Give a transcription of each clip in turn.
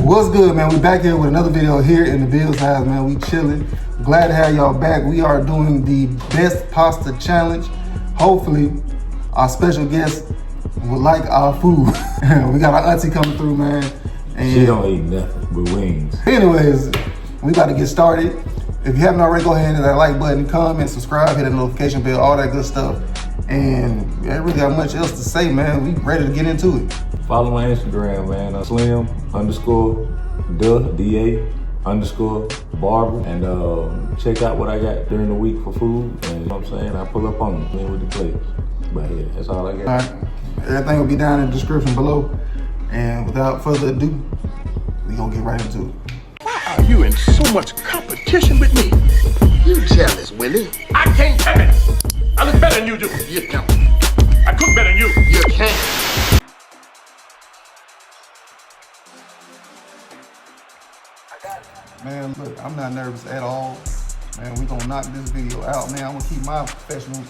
What's good, man? We back here with another video here in the Bill's house, man. We chilling. Glad to have y'all back. We are doing the best pasta challenge. Hopefully, our special guest will like our food. We got our auntie coming through, man. And she don't eat nothing but wings. Anyways, we about to get started. If you haven't already, go ahead and hit that like button, comment, subscribe, hit the notification bell, all that good stuff. And we ain't really got much else to say, man. We ready to get into it. Follow my Instagram, man. Slim_DA_barber. And check out what I got during the week for food. And you know what I'm saying? I pull up on them with the plates. But yeah, that's all I got. All right. Everything will be down in the description below. And without further ado, we gonna get right into it. Why are you in so much competition with me? You jealous, Willie? I can't tell it. I look better than you do. You don't. I cook better than you. You can't. Man, look, I'm not nervous at all. Man, we gonna knock this video out, man. I'm gonna keep my professional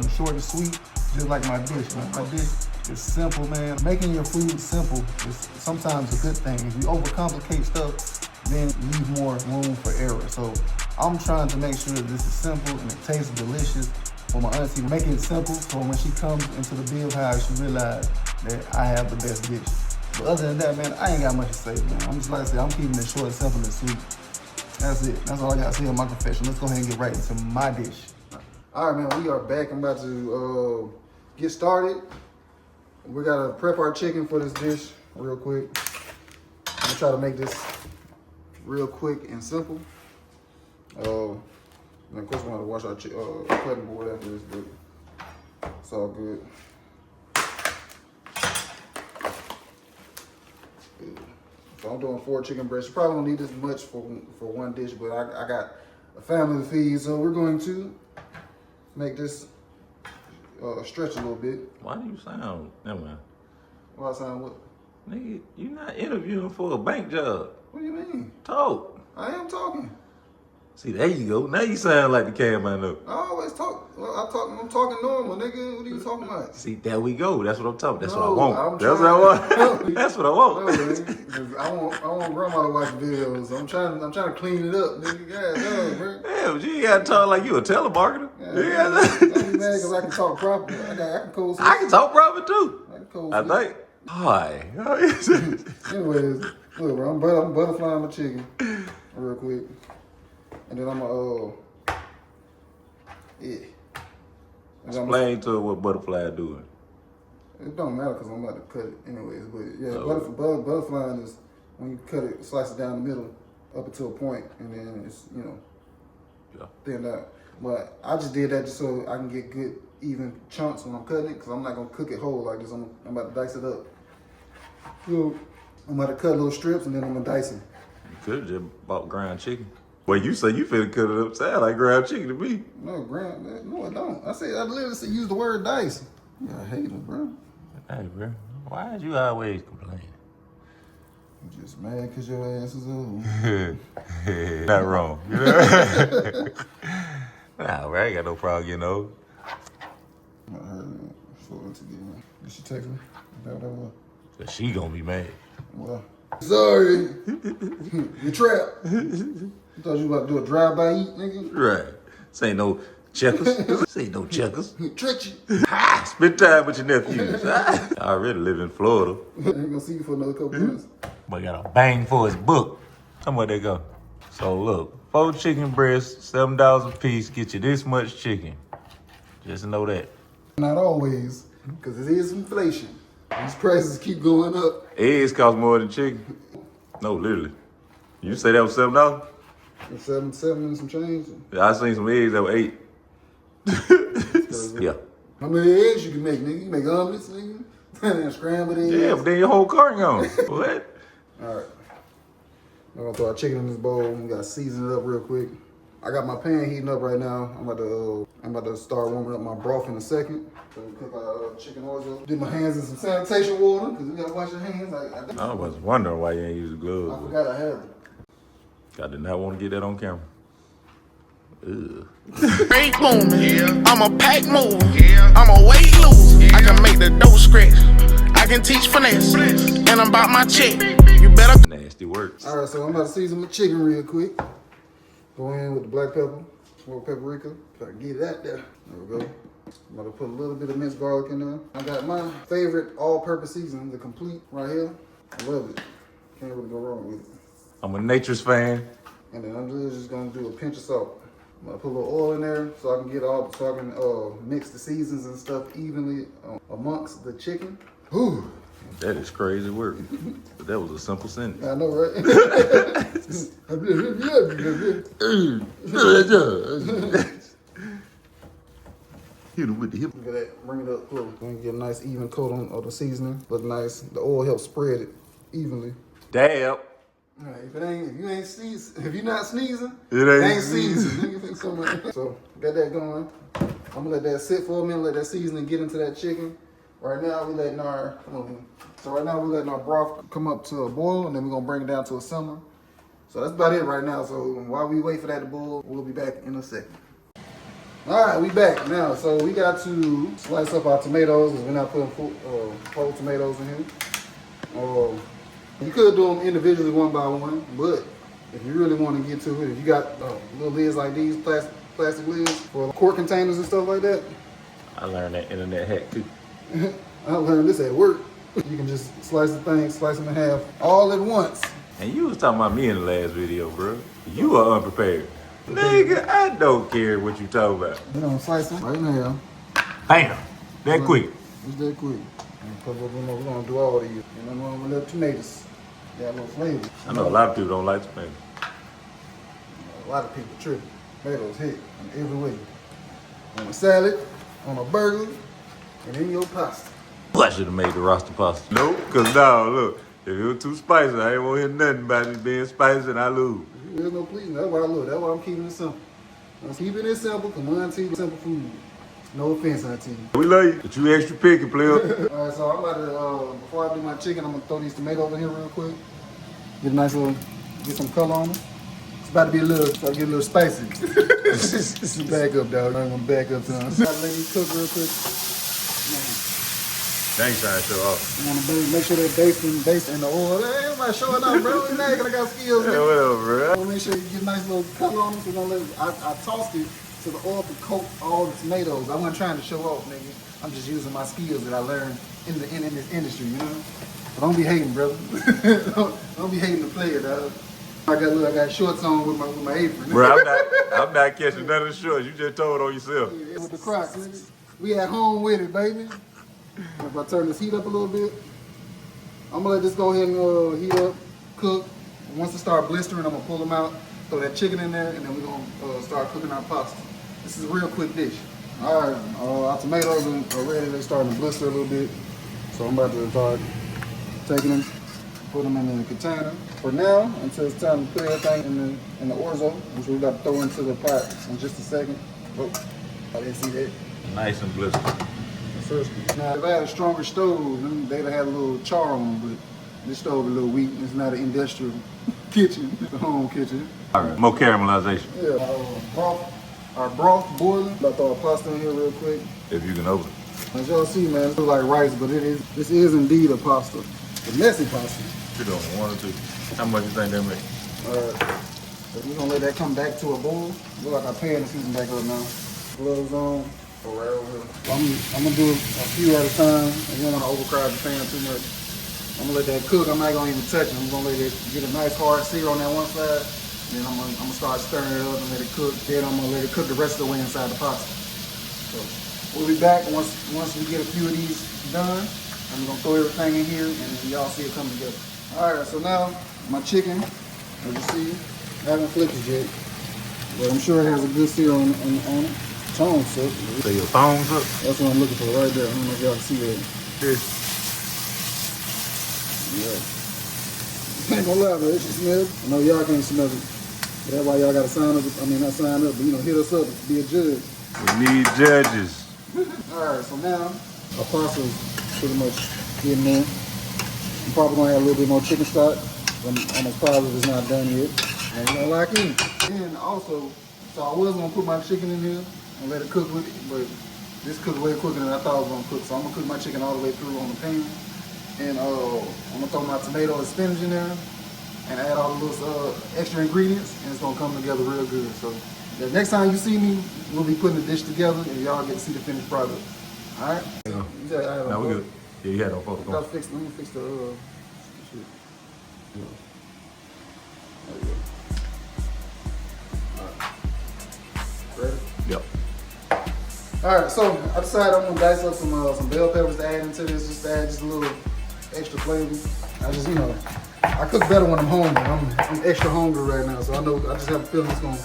short and sweet, just like my dish, man. My dish is simple, man. Making your food simple is sometimes a good thing. If you overcomplicate stuff, then you leave more room for error. So I'm trying to make sure that this is simple and it tastes delicious for my auntie. Make it simple so when she comes into the Bill house, she realize that I have the best dish. But other than that, man, I ain't got much to say, man. I'm just, like I said, I'm keeping it short, simple, and sweet. That's it. That's all I got to say on my confession. Let's go ahead and get right into my dish. All right, man, we are back. I'm about to get started. We got to prep our chicken for this dish real quick. I'm going to try to make this real quick and simple. And of course, we're going to wash our cutting board after this, but it's all good. So I'm doing 4 chicken breasts. You probably don't need this much for one dish, but I got a family to feed, so we're going to make this stretch a little bit. Why do you sound, never mind. Why I sound what? Nigga, you not interviewing for a bank job. What do you mean? Talk. I am talking. See, there you go. Now you sound like the cameraman up. I always talk. I'm talking normal, nigga. What are you talking about? See, there we go. That's what I'm talking. That's No, what I want. That's what I want. That's what I want. No, man. I want grandma to watch videos. I'm trying to clean it up, nigga. God, no, bro. Yeah, but you ain't gotta talk like you a telemarketer. Yeah, don't be mad because I can talk properly. I can code switch. I can talk proper too. I can code I switch. think. Hi. Anyways, look, bro, I'm butterflying my chicken real quick. And then I'm gonna, Explain to her what butterfly doing. It don't matter because I'm about to cut it anyways. But yeah, butterflying is when you cut it, slice it down the middle up until a point, and then it's, thinned out. But I just did that just so I can get good, even chunks when I'm cutting it, because I'm not gonna cook it whole like this. I'm about to dice it up. So I'm about to cut little strips, and then I'm gonna dice them. You could have just bought ground chicken. Well, you say you finna cut it upside like ground chicken to me. No, no, I don't. I literally said use the word dice. Yeah, I hate it, bro. Hey, bro, why is you always complaining? I'm just mad because your ass is old. Not wrong. Nah, bro, I ain't got no problem getting old. I heard it. Did she text me? So she gonna be mad. Well, sorry. You trapped. You thought you was about to do a drive-by eat, nigga? Right. This ain't no checkers. This ain't no checkers. Tricked you. Spend time with your nephews. I already live in Florida. I ain't gonna see you for another couple minutes. But got a bang for his buck. How much they go? So look, 4 chicken breasts, $7 a piece, get you this much chicken. Just know that. Not always, because it is inflation. These prices keep going up. Eggs cost more than chicken. No, literally. You say that was $7? Seven and some change. I seen some eggs that were 8. Yeah. How many eggs you can make, nigga? You make omelets, nigga? And scrambled eggs. Yeah, but then your whole carton gone. What? All right. I'm gonna throw our chicken in this bowl. We gotta season it up real quick. I got my pan heating up right now. I'm about to start warming up my broth in a second. So we cook our chicken oil. Did my hands in some sanitation water because we gotta wash your hands. I was wondering why you ain't use gloves. I forgot I had them. I did not want to get that on camera. Ugh. Great movement. Yeah. I'm a pack mover. Yeah. I'm a weight loser. Yeah. I can make the dough scratch. I can teach finesse. And I'm about my check. You better. Nasty works. All right, so I'm about to season my chicken real quick. Go in with the black pepper, smoked paprika. Try to get it out there. There we go. I'm about to put a little bit of minced garlic in there. I got my favorite all-purpose seasoning, the complete right here. I love it. Can't really go wrong with it. I'm a Nature's fan. And then I'm just gonna do a pinch of salt. I'm gonna put a little oil in there so I can get all, so I can mix the seasons and stuff evenly amongst the chicken. Whew. That is crazy work. But that was a simple sentence. I know, right? Hit him with the hip. Look at that, bring it up close. Get a nice even coat on the seasoning. Look nice. The oil helps spread it evenly. Dab. All right, if you're not sneezing, it ain't seasoned. So got that going. I'm gonna let that sit for a minute, let that seasoning get into that chicken. Right now we're letting our broth come up to a boil, and then we're gonna bring it down to a simmer. So that's about it right now. So while we wait for that to boil, we'll be back in a second. All right, we back now. So we got to slice up our tomatoes because we're not putting whole tomatoes in here. You could do them individually one by one, but if you really want to get to it, if you got little lids like these, plastic lids for quart containers and stuff like that. I learned that internet hack too. I learned this at work. You can just slice them in half all at once. And you was talking about me in the last video, bro. You are unprepared. Nigga, I don't care what you talking about. You know, slice them right now. Bam! That quick. It's that quick. We're gonna do all these. And then we're gonna let tomatoes. Got a little flavor. I know a lot of people don't like tomatoes. A lot of people tripping. Tomatoes hit in every way. On a salad, on a burger, and in your pasta. I should have made the roster pasta. Nope, because now, look, if it was too spicy, I ain't want to hear nothing about it being spicy and I lose. There's no pleasing. That's why I look. That's why I'm keeping it simple. I'm keeping it simple because my auntie simple food. No offense, auntie. We love you, but you extra picky, player. All right, so I'm about to, before I do my chicken, I'm going to throw these tomatoes in here real quick. Get a nice little, get some color on them. It's about to be a little spicy. Back up, dog. I'm going to back up to them. Gotta let these cook real quick. Thanks, trying to show off. I want to make sure they're based in the oil. Hey, everybody showing up, bro. It's not I got skills. Yeah, whatever, bro. I want to make sure you get a nice little color on them. So I tossed it so the oil could coat all the tomatoes. I wasn't trying to show off, nigga. I'm just using my skills that I learned in this industry, you know? But don't be hating, brother. don't be hating the player, dog. I got shorts on with my apron. Bro, I'm not catching none of the shorts. You just told on yourself. Yeah, with the Crocs, nigga. We at home with it, baby. If I turn this heat up a little bit, I'm gonna let this go ahead and heat up, cook. Once it start blistering, I'm gonna pull them out, throw that chicken in there, and then we're gonna start cooking our pasta. This is a real quick dish. All right, our tomatoes are ready. They're starting to blister a little bit. So I'm about to start taking them, put them in the container. For now, until it's time to put everything in the orzo, which we're about to throw into the pot in just a second. Oh, I didn't see that. Nice and blistered. Now, if I had a stronger stove, then they'd have had a little char on them, but this stove is a little weak. It's not an industrial kitchen, it's a home kitchen. All right, more caramelization. Yeah, our broth boiling. I'm about to throw our pasta in here real quick. If you can open it. As y'all see, man, it looks like rice, but this is indeed a pasta. A messy pasta. You doing one or two? How much you think that make? So we're gonna let that come back to a boil. Look like our pan is heating back up now. Gloves on. I'm gonna do a few at a time. I don't want to overcrowd the pan too much. I'm gonna let that cook. I'm not gonna even touch it. I'm gonna let it get a nice hard sear on that one side. Then I'm gonna start stirring it up and let it cook. Then I'm gonna let it cook the rest of the way inside the pasta. So we'll be back once we get a few of these done. I'm gonna throw everything in here and y'all see it come together. All right, so now my chicken, as you see, I haven't flipped it yet, but I'm sure it has a good sear on it. Tongs up. So your thongs up? That's what I'm looking for right there. I don't know if y'all can see that. Yes. Yeah. I ain't gonna lie, but it should smell. I know y'all can't smell it. But that's why y'all gotta sign up. I mean, not sign up, but hit us up to be a judge. We need judges. Alright, so now our pasta is pretty much getting there. I'm probably gonna add a little bit more chicken stock. I'm positive it's not done yet. And you don't like it. And also, so I was gonna put my chicken in here and let it cook with it, but this cooked way quicker than I thought it was gonna cook. So I'm gonna cook my chicken all the way through on the pan. And I'm gonna throw my tomato and spinach in there and add all the little extra ingredients, and it's gonna come together real good. So the next time you see me, we'll be putting the dish together and y'all get to see the finished product. All right? No, we good. Yeah, you had no photo. Let me fix the shit. There you go. All right. Ready? Yep. All right, so I decided I'm gonna dice up some bell peppers to add into this, just to add just a little extra flavor. I just, I cook better when I'm hungry. I'm extra hungry right now, so I just have a feeling it's gonna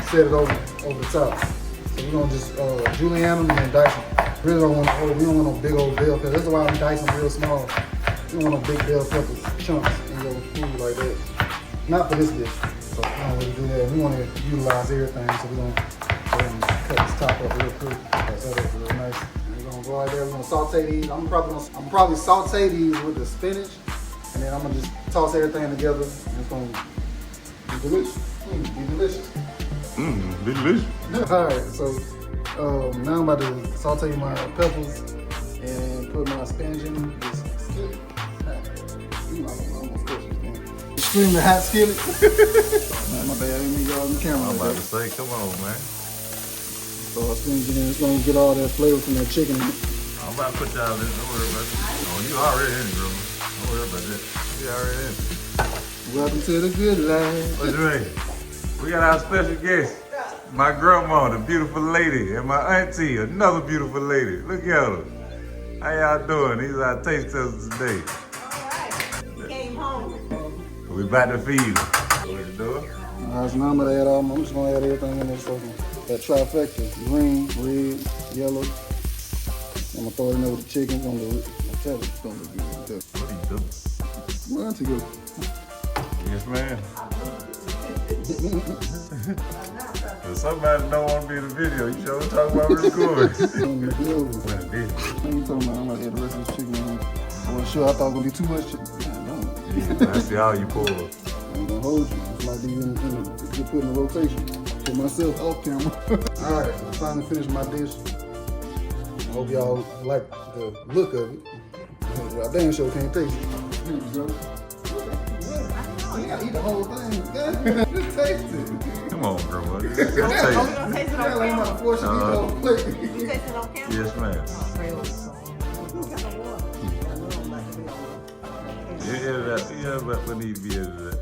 set it over the top. So we're gonna just julienne them and then dice them. We don't want no big old bell peppers. That's why I'm dicing real small. We don't want no big bell peppers chunks in your food like that. Not for this dish. So I don't really do that. We want to utilize everything, so we're gonna go ahead and cut this top up real quick. That up real nice. And we're gonna go out there. We're gonna saute these. I'm probably saute these with the spinach, and then I'm gonna just toss everything together, and it's gonna be delicious. Be delicious. Be delicious. All right, so now I'm about to saute my peppers and put my spinach in this skillet. Extremely hot skillet. Man, my bad, I didn't mean y'all on the camera. I'm about to say, come on, man. So spinach in, it's gonna get all that flavor from that chicken. I'm about to put y'all in. Don't worry about it. Oh, you already in, bro. Don't worry about that. You already in. Welcome to the good life. What you mean? We got our special guest. My grandma, the beautiful lady, and my auntie, another beautiful lady. Look at her. How y'all doing? These are our taste testers today. Alright, came home. We about to feed them. What you doing? Alright, so now I'm gonna add I'm just gonna add everything in there. So that trifecta, green, red, yellow. I'm gonna throw it in there with the chicken. I'm telling you, it's gonna look good. What are you doing? My auntie go. Yes, ma'am. If somebody don't want to be in the video, you sure talk about recording. What you talking about? I'm gonna add the rest of this chicken in. I wasn't sure. I thought it was gonna be too much chicken. I see how you pull. I ain't gonna hold you. It's like being get put in a rotation. Put myself off camera. All right, I'm finally finished my dish. I hope y'all like the look of it. I damn sure can't taste it. Here you go. I gotta eat the whole thing. Just taste it. Come on, bro. Just Are taste we it. gonna taste it on I'm about to camera? force you to eat the whole plate. You taste it on camera? Yes, ma'am. Oh, pray with us. Yeah, but we need to be edited.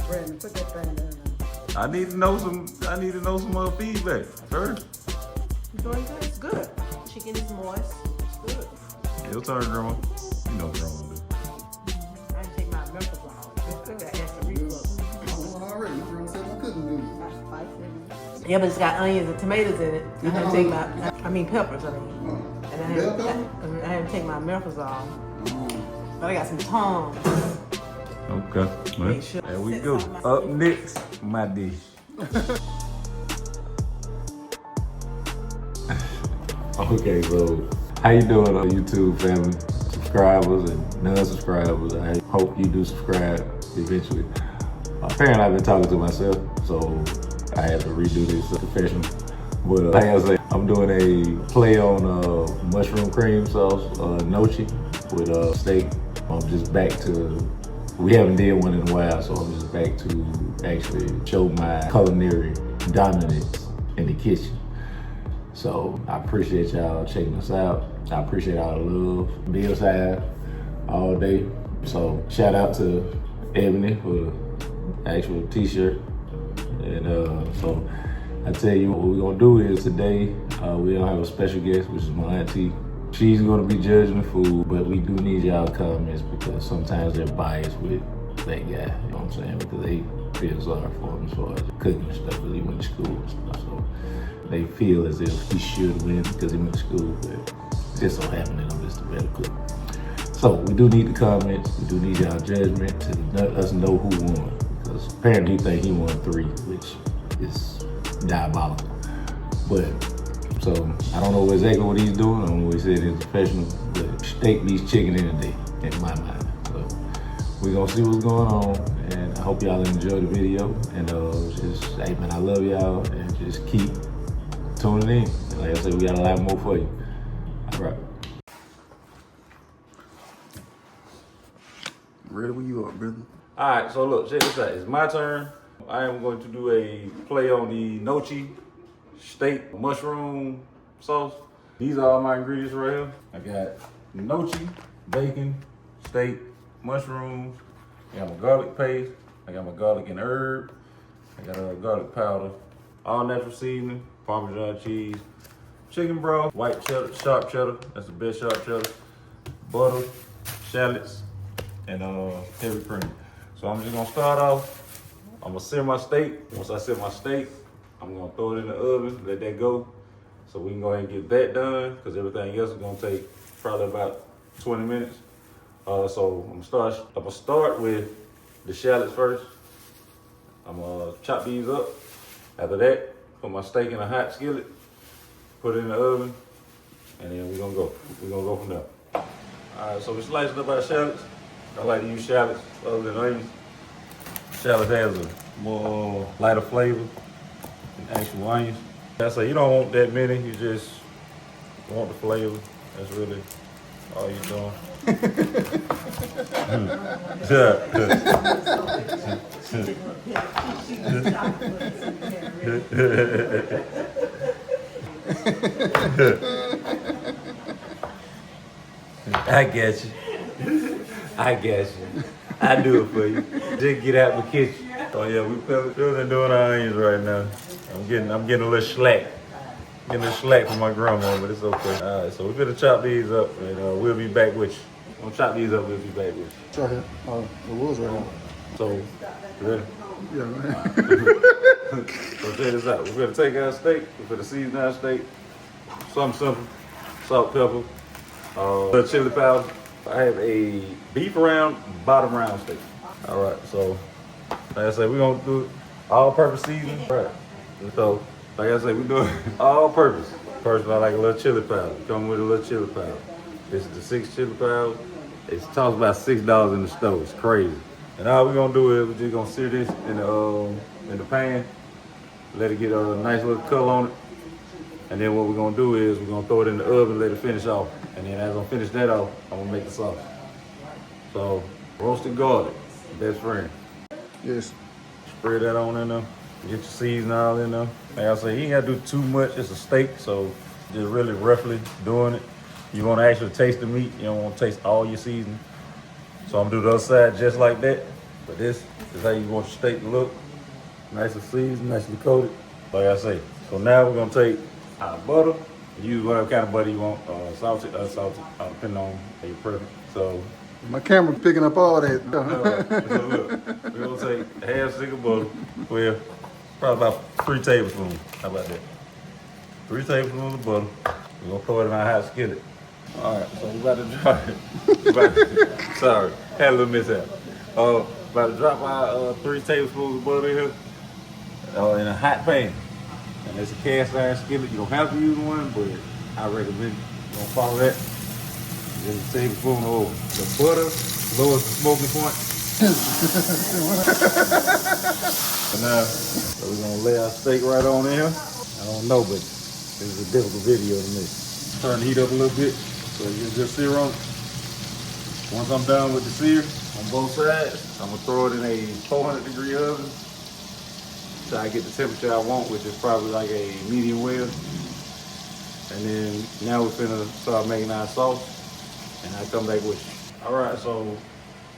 Brandon, put that thing down. I need to know some feedback first. You're doing good. It's good. Chicken is moist. It's good. Your turn, grandma. You know grandma do. I didn't take my members off. It's good. That extra reflux. Already, you said I couldn't do it. Yeah, but it's got onions and tomatoes in it. I had to take peppers, and I had to take my members off. But I got some tongs. Okay. Make sure. There we go. Up next, my dish. Okay, so how you doing on YouTube, family? Subscribers and non-subscribers. I hope you do subscribe eventually. Apparently, I've been talking to myself, so I had to redo this confession. But like I say, I'm doing a play on mushroom cream sauce, gnocchi with steak. I'm just back to, we haven't did one in a while, so I'm just back to actually show my culinary dominance in the kitchen. So I appreciate y'all checking us out. I appreciate all the love. Be outside all day. So shout out to Ebony for the actual t-shirt. And so I tell you what we're gonna do is today, we don't have a special guest, which is my auntie. She's gonna be judging the food, but we do need y'all comments because sometimes they're biased with that guy, you know what I'm saying? Because they feel sorry for him as far as cooking and stuff, because he went to school and stuff. So they feel as if he should win because he went to school, but it just so happened that I'm just a better cook. So we do need the comments, we do need y'all judgment to let us know who won. Because apparently he think he won 3, which is diabolical. But so I don't know exactly what he's doing. I don't know what he said he's professional, but steak beats chicken any day in my mind. So we're gonna see what's going on, and I hope y'all enjoy the video. And just, hey man, I love y'all, and just keep tuning in. And like I said, we got a lot more for you. All right. Ready when you up, brother. All right, so look, check this out. It's my turn. I am going to do a play on the nochi steak mushroom sauce. These are all my ingredients right here. I got nochi, bacon, steak, mushrooms. I got my garlic paste. I got my garlic and herb. I got a garlic powder, all natural seasoning, Parmesan cheese, chicken broth, white cheddar, sharp cheddar. That's the best sharp cheddar. Butter, shallots, and heavy cream. So I'm just gonna start off. I'm gonna sear my steak. Once I sear my steak, I'm gonna throw it in the oven, let that go. So we can go ahead and get that done, because everything else is gonna take probably about 20 minutes. So I'm gonna start with the shallots first. I'm gonna chop these up. After that, put my steak in a hot skillet, put it in the oven, and then we're gonna go from there. All right, so we're slicing up our shallots. I like to use shallots other than onions. Shallot has a more lighter flavor than actual onions. I say you don't want that many, you just want the flavor. That's really all you're doing. I get you. I get you. I do it for you. Just get out the kitchen. Oh yeah, we feeling doing our onions right now. I'm getting a little slack. Getting a little slack from my grandma, but it's okay. All right, so we're gonna chop these up, and we'll be back with you. We'll chop these up. We'll be back with you. It's right here. Oh, the wool's right here. So, you ready? Yeah, man. So check this out. We're gonna take our steak. We're gonna season our steak. Something simple: salt, pepper, little chili powder. I have a beef round, bottom round steak. All right, so like I said, we're gonna do all-purpose seasoning. Right. So like I said, we're doing all-purpose. First, I like a little chili powder. Come with a little chili powder. This is the 6 chili powder. It costs about $6 in the store. It's crazy. And all we're gonna do is we're just gonna sear this in the pan. Let it get a nice little color on it. And then what we're gonna do is we're gonna throw it in the oven, let it finish off. And then as I finish that off, I'm gonna make the sauce. So, roasted garlic, best friend. Yes. Spread that on in there. Get your seasoning all in there. Like I say, you ain't gotta do too much. It's a steak, so just really roughly doing it. You wanna actually taste the meat. You don't wanna taste all your seasoning. So I'm gonna do the other side just like that. But this is how you want your steak to look. Nicely seasoned, nicely coated. Like I say. So now we're gonna take our butter. Use whatever kind of butter you want, salted, unsalted, depending on your preference. So, My camera picking up all that. so look, we're gonna take a half stick of butter. Well, probably about 3 tablespoons. How about that? 3 tablespoons of butter. We're gonna throw it in our hot skillet. All right, so we're about to drop it. Sorry, had a little mishap. About to drop our 3 tablespoons of butter in here in a hot pan. And it's a cast iron skillet. You don't have to use one, but I recommend you don't follow that. Just a tablespoon of oil. The butter lowers the smoking point. So we're gonna lay our steak right on in here. I don't know, but this is a difficult video to make. Turn the heat up a little bit so you can just sear on it. Once I'm done with the sear on both sides, I'm gonna throw it in a 400-degree oven. So I get the temperature I want, which is probably like a medium well. And then now we're finna start making our sauce, and I'll come back with you. All right, so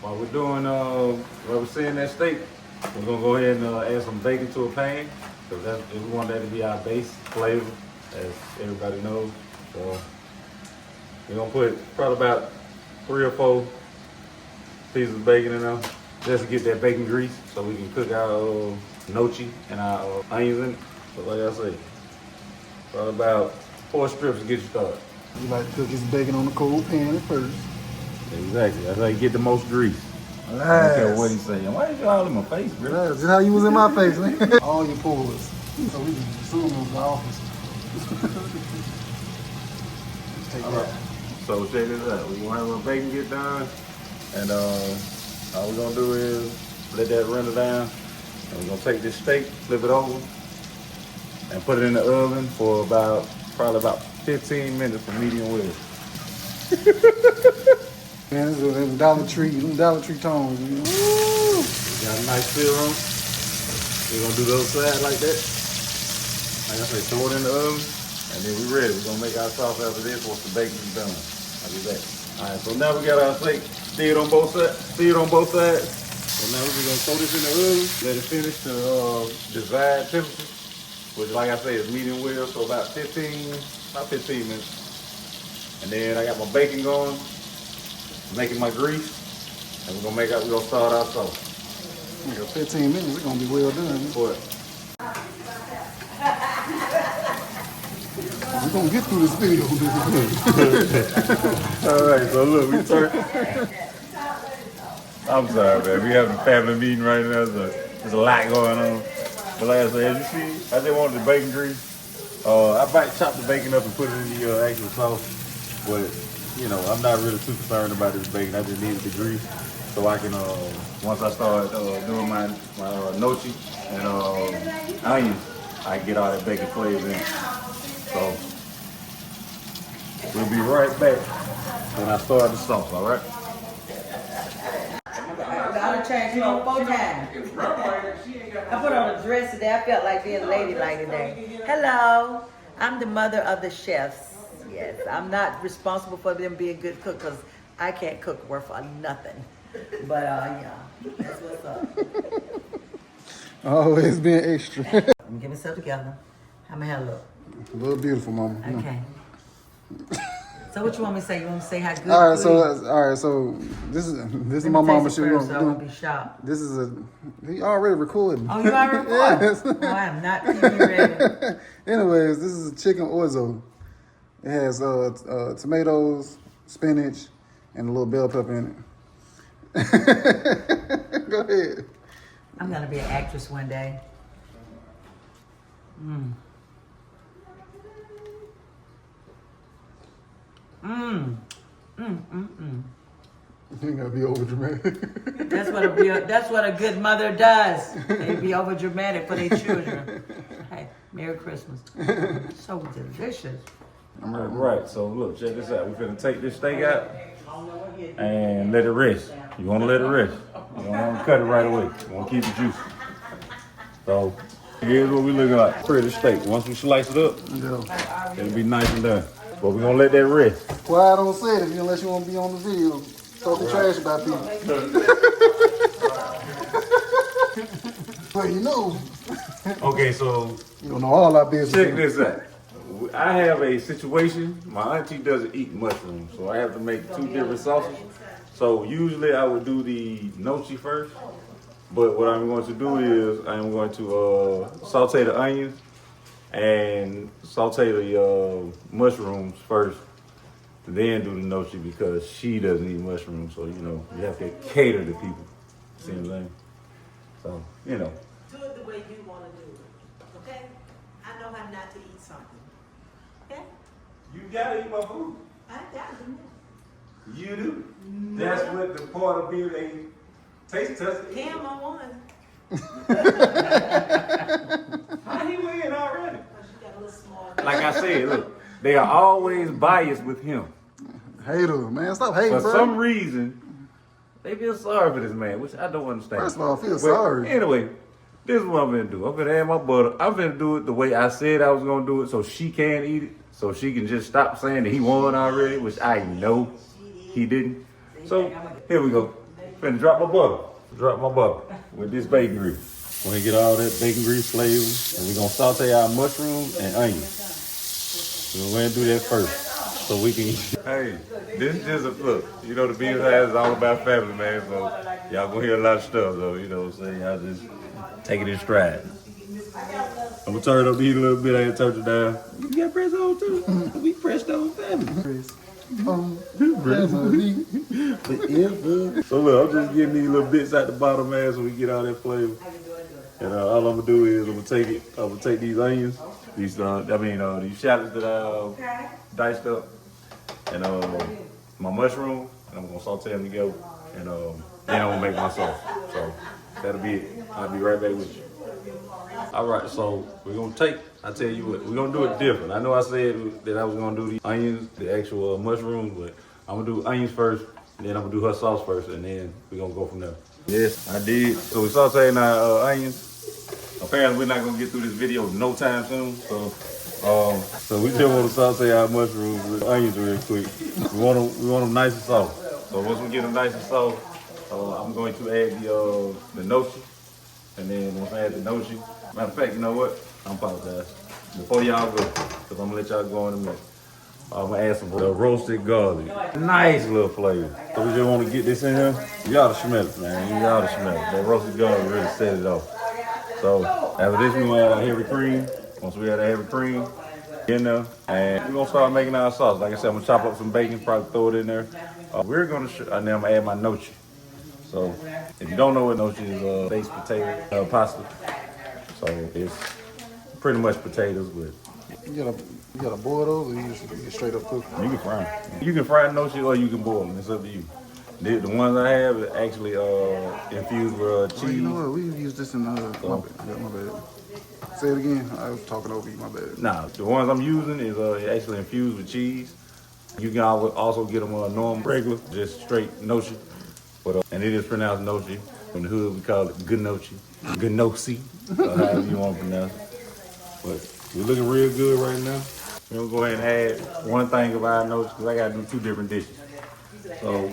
while we're doing, while we're searing that steak, we're gonna go ahead and add some bacon to a pan, because we want that to be our base flavor, as everybody knows. So we're gonna put probably about 3 or 4 pieces of bacon in there, just to get that bacon grease, so we can cook our nochi and our onions in it. So like I say, probably about 4 strips to get you started. You like to cook this bacon on the cold pan at first. Exactly. That's how you get the most grease. Nice. I don't care what he's saying. Why is you all in my face, bro? That's just how you was in my face, man. All your pores. So we can assume it was the office. Take that. So check this out. We're gonna have our bacon get done, and all we're gonna do is let that render down. And we're gonna take this steak, flip it over, and put it in the oven for probably about 15 minutes for medium well. Man, this is them Dollar Tree tones. You know? Woo! Got a nice feel on. We're gonna do the other side like that. Like I say, throw it in the oven, and then we're ready. We're gonna make our sauce after this once the bacon is done. I'll be back. All right, so now we got our steak seared on both sides. So now we're just gonna throw this in the oven, let it finish to desired temperature, which, like I say, is medium well, so about 15 minutes. And then I got my bacon going, making my grease, and we're gonna start our sauce. We got 15 minutes. It's gonna be well done. What? We're gonna get through this video. All right, so look, we turn. I'm sorry, man. We having a family meeting right now, so there's a lot going on. But like I said, as you see, I just wanted the bacon grease. I might chop the bacon up and put it in the actual sauce. But, you know, I'm not really too concerned about this bacon. I just needed the grease so I can, once I start doing my gnocchi and onions, I can get all that bacon flavor in. So, we'll be right back when I start the sauce, all right? I changed you on 4 times. I put on a dress today. I felt like being ladylike today. Hello, I'm the mother of the chefs. Yes, I'm not responsible for them being good cook because I can't cook worth for nothing. But yeah, that's what's up. Always being extra. Let me get myself together. How my hair look? A little beautiful, mama. Okay. So what you want me to say? You want me to say how good? All right, food is? so this is Let my me mama. taste She it first, so I gonna won't do. be shocked. This is he already recording. Oh, you already recording? Yes. No, I am not TV ready. Anyways, this is a chicken orzo. It has tomatoes, spinach, and a little bell pepper in it. Go ahead. I'm gonna be an actress one day. You ain't gotta be over dramatic. That's what a good mother does. They be over dramatic for their children. Hey, Merry Christmas. So delicious. Right, so look, check this out. We're finna take this steak out and let it rest. You wanna let it rest. You don't wanna cut it right away. You wanna keep it juicy. So, here's what we looking like. Pretty steak. Once we slice it up, Yeah. it'll be nice and done. But we're gonna let that rest. Quiet on set unless you want to be on the video. Talking trash about people. Well, you know. Okay, so You don't know all our business. check this out. I have a situation. My auntie doesn't eat mushrooms, so I have to make 2 different sauces. So usually I would do the gnocchi first, but what I'm going to do is I'm going to saute the onions and saute the mushrooms first, then do the gnocchi because she doesn't eat mushrooms. So, you know, you have to cater to people. See what I'm saying? So, you know. Do it the way you want to do it. Okay? I know how not to eat something. Okay? You gotta eat my food. I got it. You do. That's what the part of being a taste tester is. Damn, I won. How he win already? Because you got a little small. Like I said, look, they are always biased with him. Hater, man. Stop hating, For bro. some reason, they feel sorry for this man, which I don't understand. First of all, feel But sorry. Anyway, this is what I'm gonna do. I'm gonna add my butter. I'm gonna do it the way I said I was gonna do it so she can eat it. So she can just stop saying that he won already, which I know he didn't. So here we go. Finna drop my butter. Drop my butter with this bacon grease. We're gonna get all that bacon grease flavor, and we're gonna saute our mushrooms and onions. We're gonna do that first. So we can. Hey, this is just a look. You know, the Beans House is all about family, man. So y'all gonna hear a lot of stuff, though. You know what I'm saying? Y'all just take it in stride. I'm gonna turn it up the heat a little bit. I ain't turned it down. You got press on too. We pressed on family. So look, I'm just getting these little bits out the bottom, man, so we get all that flavor. And all I'm gonna do is I'm gonna take these onions, these shallots that I diced up, and my mushroom, and I'm gonna saute them together, and then I'm gonna make my sauce. So that'll be it. I'll be right back with you. All right, so we're gonna I tell you what, we're gonna do it different. I know I said that I was gonna do the onions, the actual mushrooms, but I'm gonna do onions first, then I'm gonna do her sauce first, and then we're gonna go from there. Yes, I did. So we sauteing our onions. Apparently we're not gonna get through this video no time soon, so we just want to saute our mushrooms with onions real quick. We want them nice and soft. So once we get them nice and soft, I'm going to add the nochi, and then once I add the nochi, matter of fact, you know what? I apologize. Before y'all go, because I'm gonna let y'all go in a minute. I'm gonna add some roasted garlic. Nice little flavor. So we just want to get this in here. You ought to smell it, man. You ought to smell it. That roasted garlic really set it off. So after this, we're gonna add our heavy cream. Once we add the heavy cream in there, and we're gonna start making our sauce. Like I said, I'm gonna chop up some bacon, probably throw it in there. We're gonna, and then I'm gonna add my nochi. So if you don't know what nochi is, baked potato pasta. So it's pretty much potatoes with. You gotta boil those, or you just straight up cook them? You can fry them. You can fry nochi or you can boil them. It's up to you. The ones I have are actually infused with cheese. Oh, you know what? We used this in my bad. Say it again. I was talking over you. My bad. Nah, the ones I'm using is actually infused with cheese. You can also get them normal, regular, just straight nochi. But and it is pronounced nochi. In the hood, we call it gnochi, gnosi, however you want to pronounce it. But we're looking real good right now. We're gonna go ahead and add one thing of our nochi because I gotta do 2 different dishes. So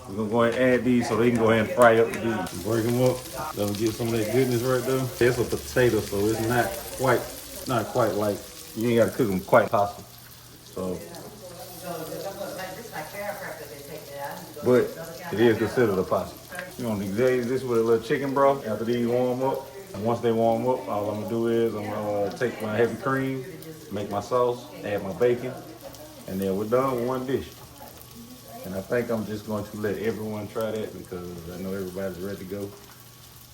we're gonna go ahead and add these so they can go ahead and fry up these. Break them up. Let them get some of that goodness right there. It's a potato, so it's not quite like, you ain't gotta cook them quite pasta. So, but it is considered a pasta. You're gonna degrade this with a little chicken broth after these warm up. And once they warm up, all I'm gonna do is I'm gonna take my heavy cream, make my sauce, add my bacon, and then we're done with one dish. And I think I'm just going to let everyone try that because I know everybody's ready to go.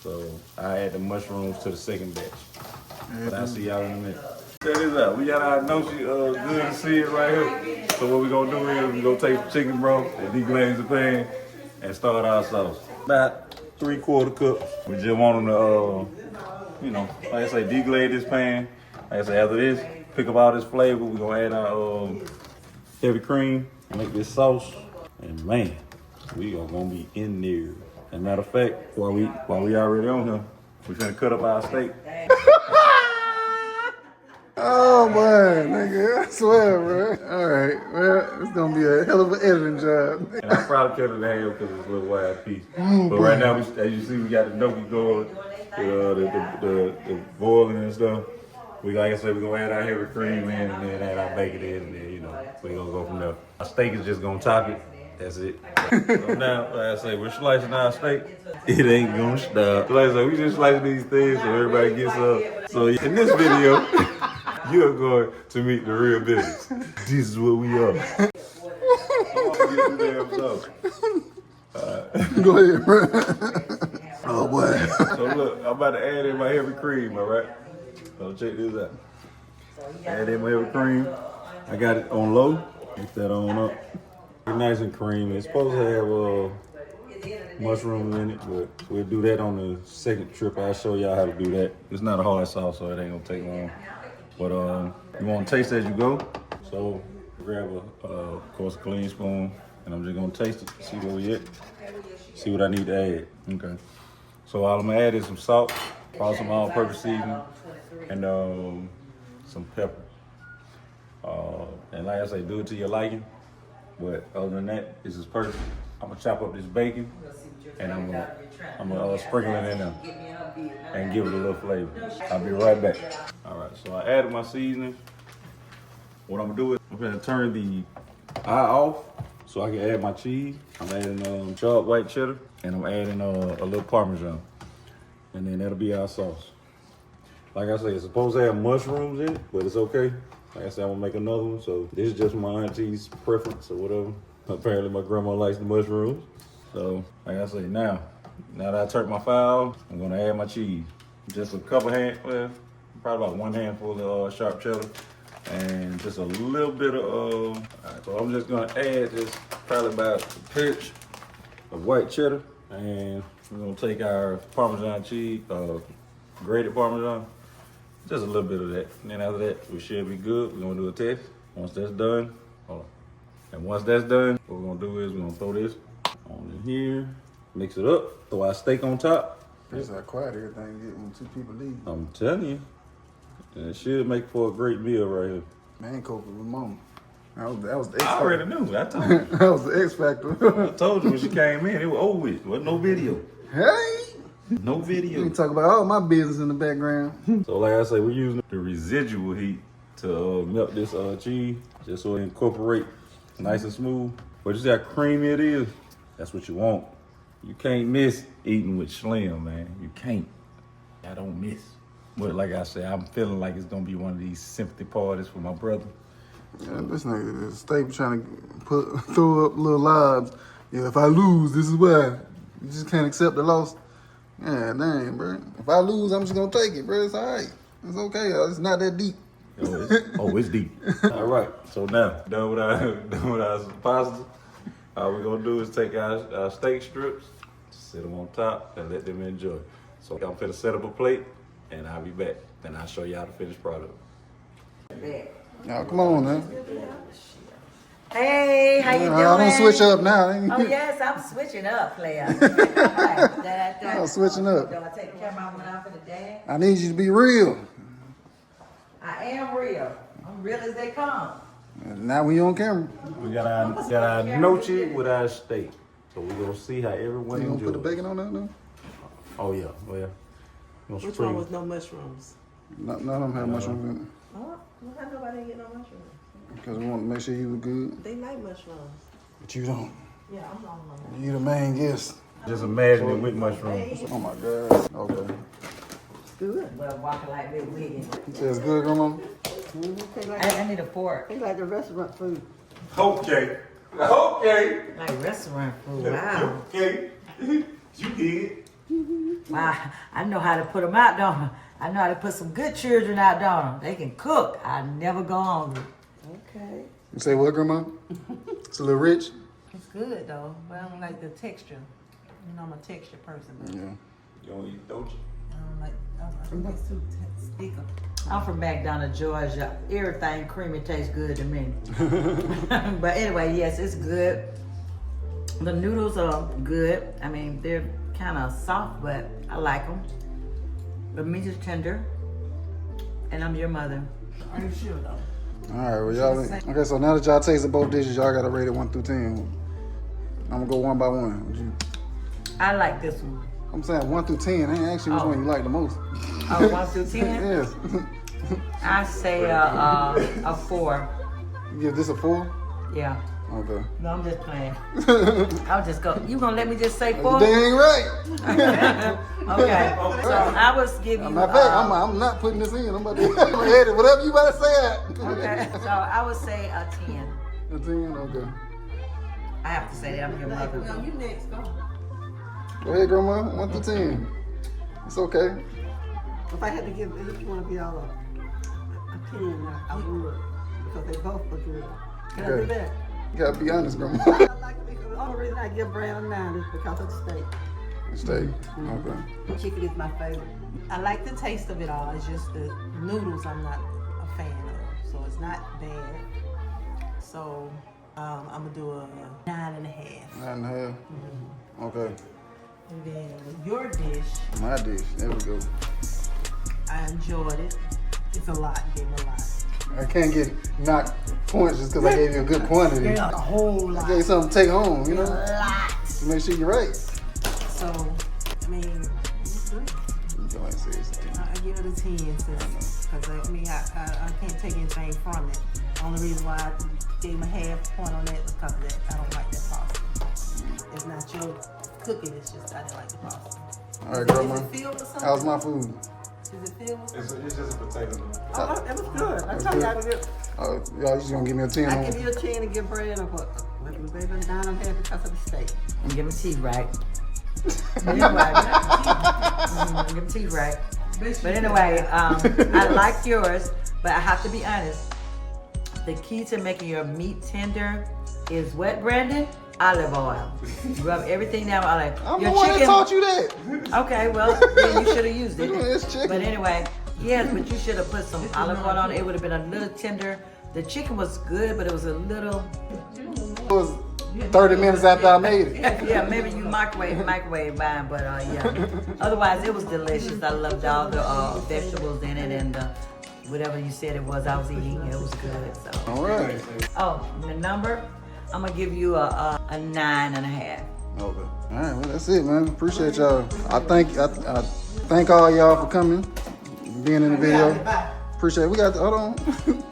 So I add the mushrooms to the second batch. But I'll see y'all in a minute. Check this out. We got our nochi good to see it right here. So what we're gonna do is we're gonna take the chicken broth and deglaze the pan and start our sauce. About 3/4 cup. We just want them to, like I say, deglaze this pan. Like I say, after this, pick up all this flavor. We're gonna add our heavy cream, make this sauce. And man, we are gonna be in there. As a matter of fact, while we already on here, we're gonna cut up our steak. Oh man, nigga, I swear, bro. All right, well, it's gonna be a hell of an editing job. And I probably cut it in half because it's a little wide piece. But right now, as you see, we got the gnocchi going, the boiling and stuff. Like I said, we're gonna add our heavy cream in and then add our bacon in, and then we're gonna go from there. Our steak is just gonna top it. That's it. So now, like I say, we're slicing our steak. It ain't gonna stop. Like I say, we just slicing these things so everybody gets up. So in this video, you're going to meet the real business. This is what we are. Go ahead, bro. Oh boy. So look, I'm about to add in my heavy cream, all right? So check this out. Add in my heavy cream. I got it on low. Get that on up. Nice and creamy. It's supposed to have mushrooms in it, but we'll do that on the second trip. I'll show y'all how to do that. It's not a hard sauce, so it ain't gonna take long. But you want to taste as you go. So grab of course, a clean spoon, and I'm just gonna taste it, see where we at, see what I need to add. Okay. So all I'm gonna add is some salt, probably some all-purpose seasoning, and some pepper. And like I say, do it to your liking. But other than that, this is perfect. I'm gonna chop up this bacon, and I'm gonna sprinkle it in there and give it a little flavor. I'll be right back. All right, so I added my seasoning. What I'm gonna do is I'm gonna turn the eye off so I can add my cheese. I'm adding chopped white cheddar, and I'm adding a little Parmesan, and then that'll be our sauce. Like I say, it's supposed to have mushrooms in it, but it's okay. Like I said, I'm gonna make another one, so this is just my auntie's preference or whatever. Apparently my grandma likes the mushrooms. So, like I say, now that I turned my fire off, I'm gonna add my cheese. Just a couple probably about 1 handful of sharp cheddar, and just a little bit of, all right, so I'm just gonna add this, probably about a pinch of white cheddar, and we're gonna take our Parmesan cheese, grated Parmesan, just a little bit of that. And then after that, we should be good. We're gonna do a test. Once that's done, hold on. And once that's done, what we're gonna do is we're gonna throw this On in here, mix it up, throw our steak on top. That's how quiet everything get when two people leave. I'm telling you, and it should make for a great meal right here. Man, cooking with mama. That was the X I factor. already knew. I told you. That was the X factor. I told you when she came in, it was over with. Wasn't no video. Hey! No You video. can talk about all my business in the background. So like I say, we're using the residual heat to melt this cheese, just so it incorporate nice and smooth. But you see how creamy it is? That's what you want. You can't miss eating with Slim, man. You can't. I don't miss. But like I said, I'm feeling like it's gonna be one of these sympathy parties for my brother. Yeah, this nigga is stable trying to throw up little lobs. Yeah, if I lose, this is why. You just can't accept the loss. Yeah, dang, bro. If I lose, I'm just gonna take it, bro. It's all right. It's okay. It's not that deep. It's deep. All right, so now, done with our pasta. All we're gonna do is take our steak strips, sit them on top, and let them enjoy. So I'm finna set up a plate, and I'll be back. Then I'll show y'all the finished product. Now, come on, man. Hey, how you doing? I'm gonna switch up now. Oh yes, I'm switching up, player. I'm switching up. Do I take the camera out for the day? I need you to be real. I am real. I'm real as they come. And now we on camera. We got our nochi with our steak. So we're gonna see how everyone You gonna enjoys. put the bacon on that now? Oh yeah, well. Which one was no mushrooms? None of them have mushrooms in it. Oh, how nobody get no mushrooms? Because we want to make sure you were good. They like mushrooms. But you don't. Yeah, I'm on You the main guest. Just imagine it with mushrooms. Oh my God. Okay. Good. Well, walking like Big Wiggins. You say it's good, Grandma? They like, I need a fork. they like the restaurant food. Okay. Okay. Like restaurant food. Wow. Okay. You did. Wow. I know how to put them out, don't I? I know how to put some good children out, don't I? They can cook. I never go hungry. Okay. You say what, Grandma? It's a little rich? It's good though, but I don't like the texture. You know, I'm a texture person. But Yeah. You don't eat, don't you? I don't like. I think it's too sticky. I'm from McDonough, Georgia. Everything creamy tastes good to me. But anyway, yes, it's good. The noodles are good. I mean, they're kind of soft, but I like them. The meat is tender. And I'm your mother. Are you sure though? All right, well, y'all. Okay, so now that y'all tasted both dishes, y'all got to rate it 1 through 10. I'm going to go one by one. Would you? I like this one. I'm saying 1 through 10. I ain't actually which one you like the most. Oh, 1 through 10? Yes. I say a 4. You give this a 4? Yeah. Okay. No, I'm just playing. I'll just go. You gonna let me just say 4? Dang right. Okay. So I was giving you. Matter of fact, I'm not putting this in. I'm about to edit whatever you about to say. Okay. So I would say a 10. A 10? Okay. I have to say that I'm your mother. No, you next. Go. Go ahead, Grandma. 1 through 10. It's okay. If I had to give each one of y'all a 10, I would, because they both were good. Can I do Okay. that? You gotta be honest, Grandma. I like it. The only reason I give Brandon 9 is because of the steak. Stay. Okay. The chicken is my favorite. I like the taste of it all. It's just the noodles I'm not a fan of. So it's not bad. So I'm gonna do a 9.5. 9.5. Okay. And then your dish, My dish. There we go. I enjoyed it. It's a lot. Gave me a lot. I can't get knocked points just because I gave you a good quantity. A whole lot. I gave you something to take home, you know? A lot. Make sure you're right. So, I mean, it's good. You go ahead and say it's a 10. I give it a 10 because I mean I can't take anything from it. Only reason why I gave him a half point on that was because of that. I don't like that pasta. It's not your cooking. It's just I didn't like the pasta. All right, Grandma. Is it filled with something? How's my food? Is it filled with something? It's just a potato. Oh, it was good. I told you I would give. Y'all just gonna give me a 10 I on give you a 10 and give Brandon a what? Baby, 9.5 because of the steak. I'm giving teeth right. Anyway, give him teeth right. But anyway, I like yours, but I have to be honest. The key to making your meat tender is what, Brandon? Olive oil. Rub everything down with olive. I'm Your the one that chicken- taught you that. Okay, well, then you should have used it. It's chicken. But anyway, yes, but you should have put some olive oil on it. It would have been a little tender. The chicken was good, but it was a little. It was 30 minutes after I made it. Yeah, maybe you microwave mine, but yeah. Otherwise, it was delicious. I loved all the vegetables in it and whatever you said it was, I was eating. It was good. So. All right. Oh, the number, I'm gonna give you a 9.5. Okay. All right. Well, that's it, man. Appreciate y'all. I thank all y'all for coming, being in the video. Appreciate it. We got hold on.